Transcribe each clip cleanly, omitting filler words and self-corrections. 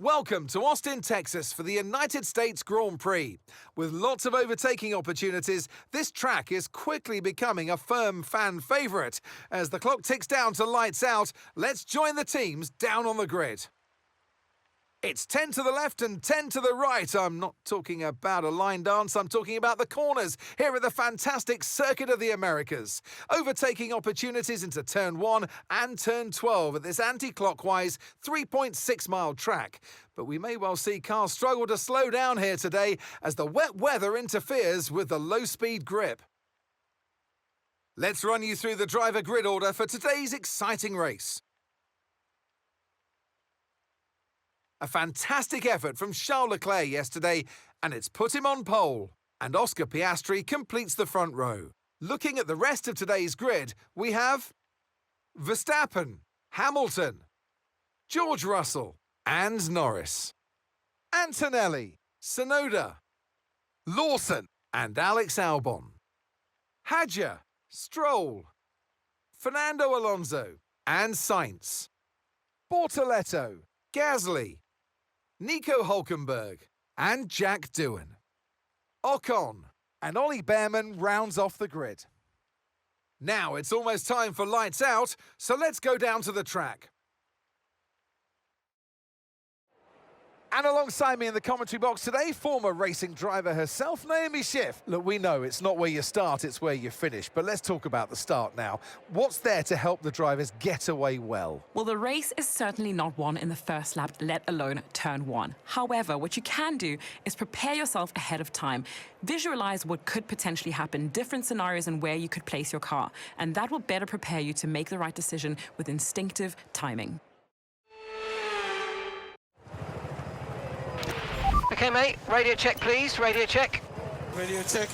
Welcome to Austin, Texas for the United States Grand Prix. With lots of overtaking opportunities, this track is quickly becoming a firm fan favourite. As the clock ticks down to lights out, let's join the teams down on the grid. It's 10 to the left and 10 to the right. I'm not talking about a line dance, I'm talking about the corners here at the fantastic Circuit of the Americas. Overtaking opportunities into turn 1 and turn 12 at this anti-clockwise 3.6-mile track. But we may well see cars struggle to slow down here today as the wet weather interferes with the low-speed grip. Let's run you through the driver grid order for today's exciting race. A fantastic effort from Charles Leclerc yesterday, and it's put him on pole. And Oscar Piastri completes the front row. Looking at the rest of today's grid, we have Verstappen, Hamilton, George Russell, and Norris. Antonelli, Tsunoda, Lawson, and Alex Albon. Hadjar, Stroll, Fernando Alonso, and Sainz. Bortoletto, Gasly, Nico Hülkenberg, and Jack Doohan. Ocon and Ollie Behrman rounds off the grid. Now it's almost time for lights out, so let's go down to the track. And alongside me in the commentary box today, former racing driver herself, Naomi Schiff. Look, we know it's not where you start, it's where you finish. But let's talk about the start now. What's there to help the drivers get away well? Well, the race is certainly not won in the first lap, let alone turn 1. However, what you can do is prepare yourself ahead of time. Visualize what could potentially happen, different scenarios and where you could place your car. And that will better prepare you to make the right decision with instinctive timing. Okay, mate, radio check, please. Radio check. Radio check.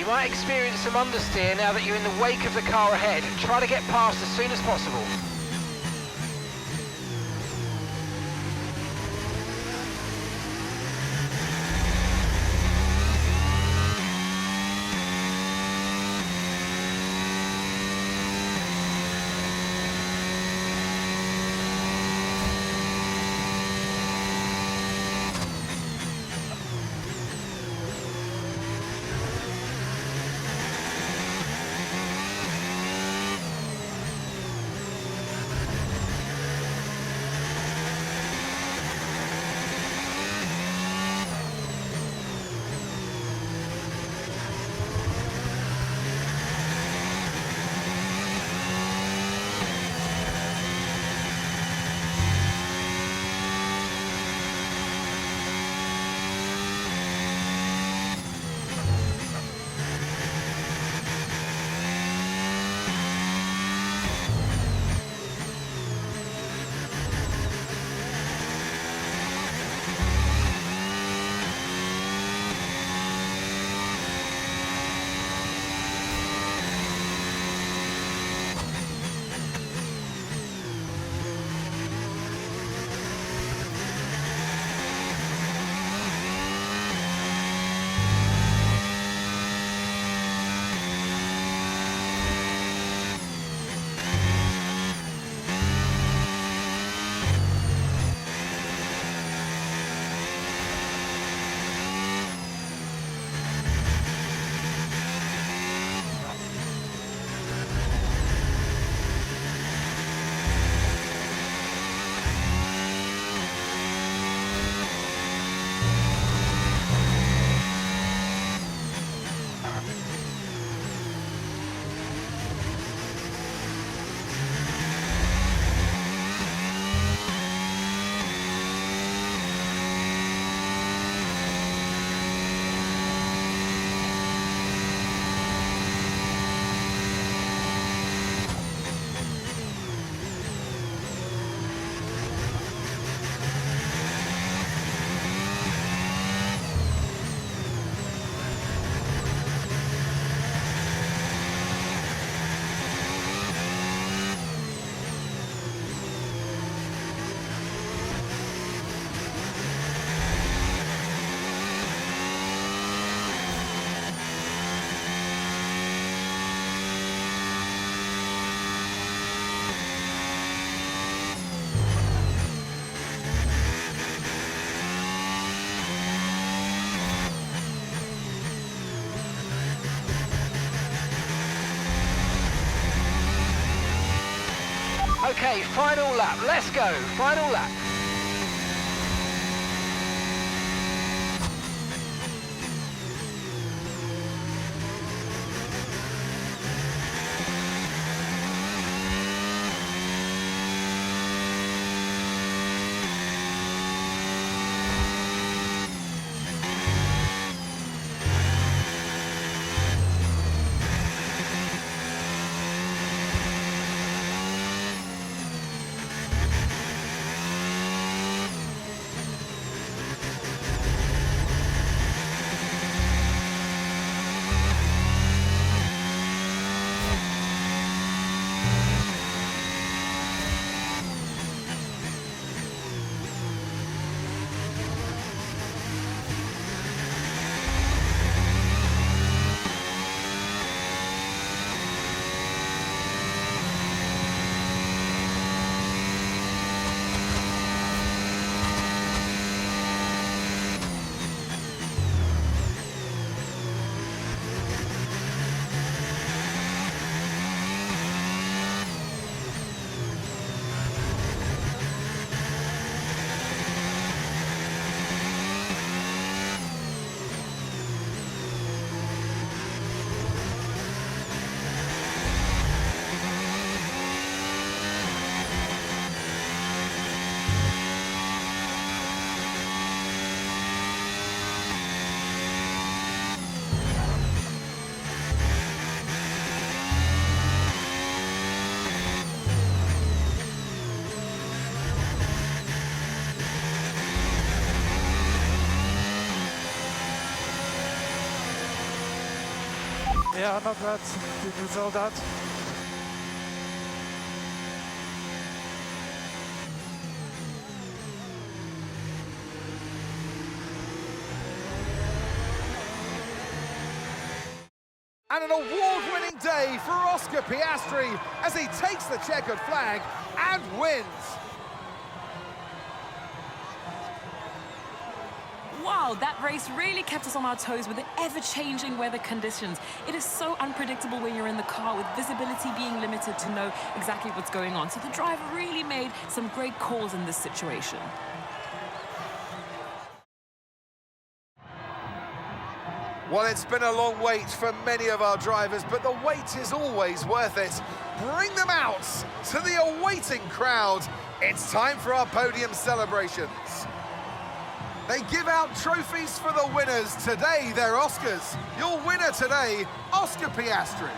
You might experience some understeer now that you're in the wake of the car ahead. Try to get past as soon as possible. Okay, final lap. Let's go. Final lap. Yeah, not bad. Didn't saw that. And an award-winning day for Oscar Piastri as he takes the checkered flag and wins. Wow, that race really kept us on our toes with the ever-changing weather conditions. It is so unpredictable when you're in the car, with visibility being limited to know exactly what's going on. So the driver really made some great calls in this situation. Well, it's been a long wait for many of our drivers, but the wait is always worth it. Bring them out to the awaiting crowd. It's time for our podium celebrations. They give out trophies for the winners. Today, they're Oscars. Your winner today, Oscar Piastri.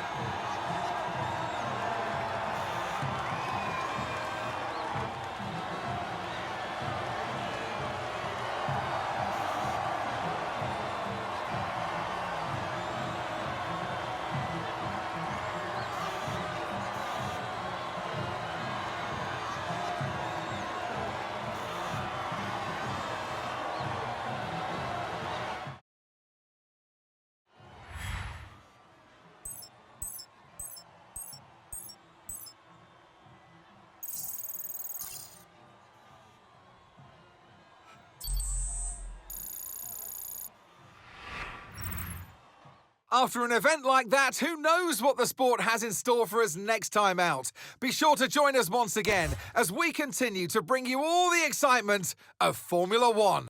After an event like that, who knows what the sport has in store for us next time out? Be sure to join us once again as we continue to bring you all the excitement of Formula One.